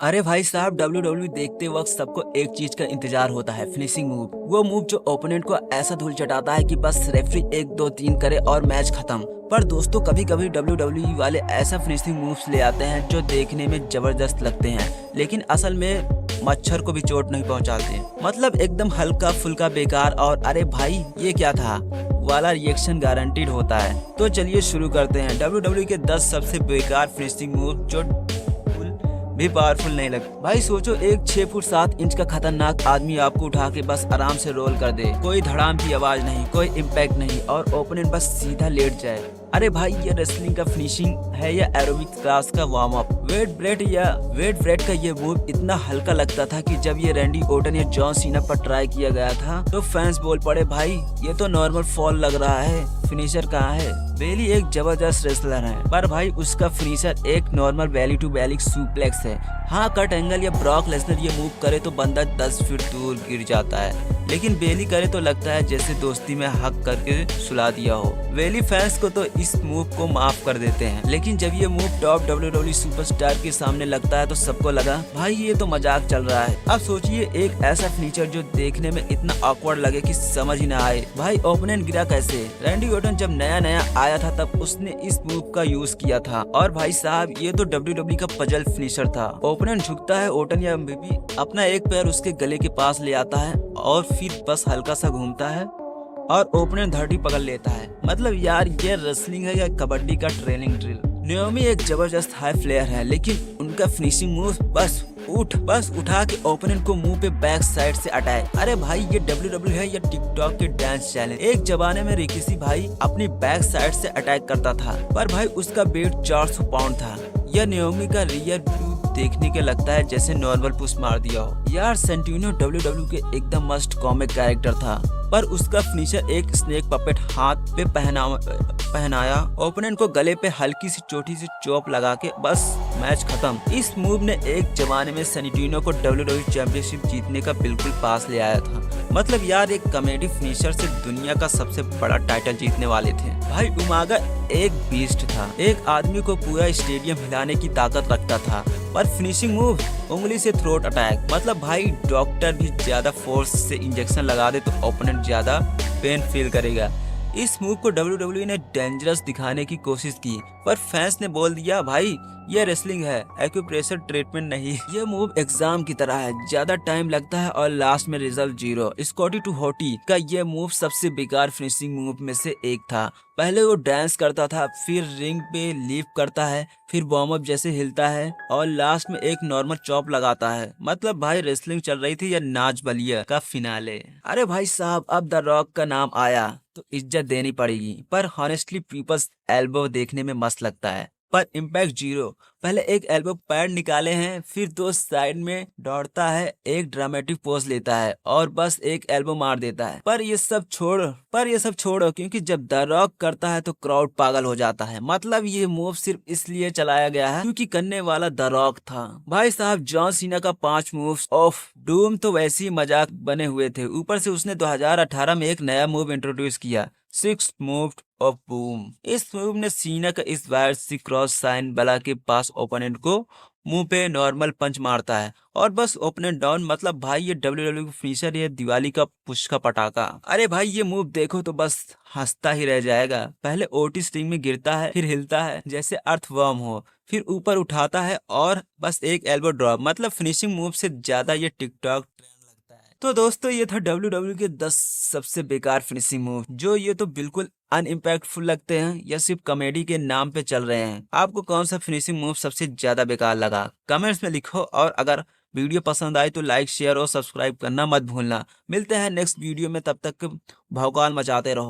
अरे भाई साहब, WWE देखते वक्त सबको एक चीज का इंतजार होता है, फिनिशिंग मूव। वो मूव जो ओपोनेंट को ऐसा धूल चटाता है कि बस रेफरी 1 2 3 करे और मैच खत्म। पर दोस्तों, कभी कभी WWE वाले ऐसा फिनिशिंग मूव्स ले आते हैं जो देखने में जबरदस्त लगते हैं, लेकिन असल में मच्छर को भी चोट नहीं पहुंचाते। मतलब एकदम हल्का फुल्का बेकार और अरे भाई ये क्या था वाला रिएक्शन गारंटीड होता है। तो चलिए शुरू करते हैं WWE के 10 सबसे बेकार फिनिशिंग मूव जो भी पावरफुल नहीं लगता। भाई सोचो, एक 6 फुट 7 इंच का खतरनाक आदमी आपको उठा के बस आराम से रोल कर दे, कोई धड़ाम की आवाज नहीं, कोई इम्पैक्ट नहीं, और ओपोनेंट बस सीधा लेट जाए। अरे भाई, ये रेसलिंग का फिनिशिंग है या एरोबिक्स क्लास का वार्म अप? वेट ब्रेड का ये मूव इतना हल्का लगता था कि जब ये रैंडी ओटन या जॉन सीना पर ट्राई किया गया था तो फैंस बोल पड़े, भाई ये तो नॉर्मल फॉल लग रहा है, फिनिशर कहाँ है? बेली एक जबरदस्त रेसलर है, पर भाई उसका फिनिशर एक normal belly to belly suplex है। हाँ, कट एंगल या ब्रॉक लेसनर ये मूव करे तो बंदा 10 फीट दूर गिर जाता है, लेकिन बेली करे तो लगता है जैसे दोस्ती में हक करके सुला दिया हो। बेली फैंस को तो इस मूव को माफ कर देते हैं, लेकिन जब ये मूव टॉप WWE सुपरस्टार के सामने लगता है तो सबको लगा भाई ये तो मजाक चल रहा है। अब सोचिए, एक ऐसा फीचर जो देखने में इतना ऑकवर्ड लगे कि समझ ही ना आए भाई ओपोनेंट गिरा कैसे। रैंडी ओटन जब नया नया आया था तब उसने इस मूव का यूज किया था, और भाई साहब ये तो WWE का पजल फिनिशर था। ओपोनेंट झुकता है, ओटन या एमवीपी अपना एक पैर उसके गले के पास ले आता है और फिर बस हल्का सा घूमता है और ओपोनेंट धरती पकड़ लेता है। मतलब यार, ये रेसलिंग है या कबड्डी का ट्रेनिंग ड्रिल? नाओमी एक जबरदस्त हाई प्लेयर है, लेकिन उनका फिनिशिंग मूव बस उठा के ओपोनेंट को मुंह पे बैक साइड से अटैक। अरे भाई, ये WWE है या टिकटॉक के डांस चैलेंज? एक जमाने में रिकिसी भाई अपनी बैक साइड से अटैक करता था, पर भाई उसका वेट 400 पाउंड था। यह नाओमी का रियर व्यू देखने के लगता है जैसे नॉर्मल पुश मार दिया हो। यार, सेंटिनो WWE के एकदम मस्ट कॉमिक कैरेक्टर था, पर उसका फिनिशर एक स्नेक पपेट हाथ पे पहनाया, ओपोनेंट को गले पे हल्की सी छोटी सी चोप लगा के बस मैच खत्म। इस मूव ने एक जमाने में सेंटिनो को WWE चैंपियनशिप जीतने का बिल्कुल पास ले आया था। मतलब यार, एक कॉमेडी फिनिशर से दुनिया का सबसे बड़ा टाइटल जीतने वाले थे। भाई उमागा एक बीस्ट था, एक आदमी को पूरा स्टेडियम हिलाने की ताकत रखता था, पर फिनिशिंग मूव उंगली से थ्रोट अटैक। मतलब भाई, डॉक्टर भी ज्यादा फोर्स से इंजेक्शन लगा दे तो ओपोनेंट ज्यादा पेन फील करेगा। इस मूव को WWE ने डेंजरस दिखाने की कोशिश की, पर फैंस ने बोल दिया भाई ये रेसलिंग है, एक्यूप्रेशर ट्रीटमेंट नहीं। ये मूव एग्जाम की तरह है, ज्यादा टाइम लगता है और लास्ट में रिजल्ट 0। स्कॉटी टू होटी का ये मूव सबसे बेकार फिनिशिंग मूव में से एक था। पहले वो डांस करता था, फिर रिंग पे लीप करता है, फिर वार्म अप जैसे हिलता है और लास्ट में एक नॉर्मल चॉप लगाता है। मतलब भाई, रेसलिंग चल रही थी या नाच बलिया का फिनाले। अरे भाई साहब, अब द रॉक का नाम आया तो इज्जत देनी पड़ेगी, पर हॉनेस्टली पीपल्स एल्बो देखने में मस्त लगता है, पर इम्पैक्ट 0। पहले एक एल्बो पैड निकाले हैं, फिर 2 साइड में दौड़ता है, एक ड्रामेटिक पोज लेता है और बस एक एल्बो मार देता है। पर ये सब छोड़ो, क्योंकि जब द रॉक करता है तो क्राउड पागल हो जाता है। मतलब ये मूव सिर्फ इसलिए चलाया गया है क्योंकि करने वाला द रॉक था। भाई साहब, जॉन सीना का 5 मूव्स ऑफ डूम तो वैसे ही मजाक बने हुए थे, ऊपर से उसने 2018 में एक नया मूव इंट्रोड्यूस किया, 6 मूव ऑफ बूम। इस मूव ने सीना का इस वायर सी क्रॉस साइन बला के पास ओपोनेंट को मुंह पे नॉर्मल पंच मारता है और बस ओपोनेंट डाउन। मतलब भाई, ये WWE का फिनिशर है, दिवाली का पुश का पटाखा। अरे भाई, ये मूव देखो तो बस हंसता ही रह जाएगा। पहले ओटिस रिंग में गिरता है, फिर हिलता है जैसे अर्थवर्म हो, फिर ऊपर उठाता है और बस एक एल्बो ड्रॉप। मतलब फिनिशिंग मूव से ज्यादा ये टिकटॉक तो दोस्तों, ये था WWE के 10 सबसे बेकार फिनिशिंग मूव, जो ये तो बिल्कुल अनइम्पैक्टफुल लगते हैं या सिर्फ कॉमेडी के नाम पे चल रहे हैं। आपको कौन सा फिनिशिंग मूव सबसे ज्यादा बेकार लगा, कमेंट्स में लिखो, और अगर वीडियो पसंद आए तो लाइक शेयर और सब्सक्राइब करना मत भूलना। मिलते हैं नेक्स्ट वीडियो में, तब तक भौकाल मचाते रहो।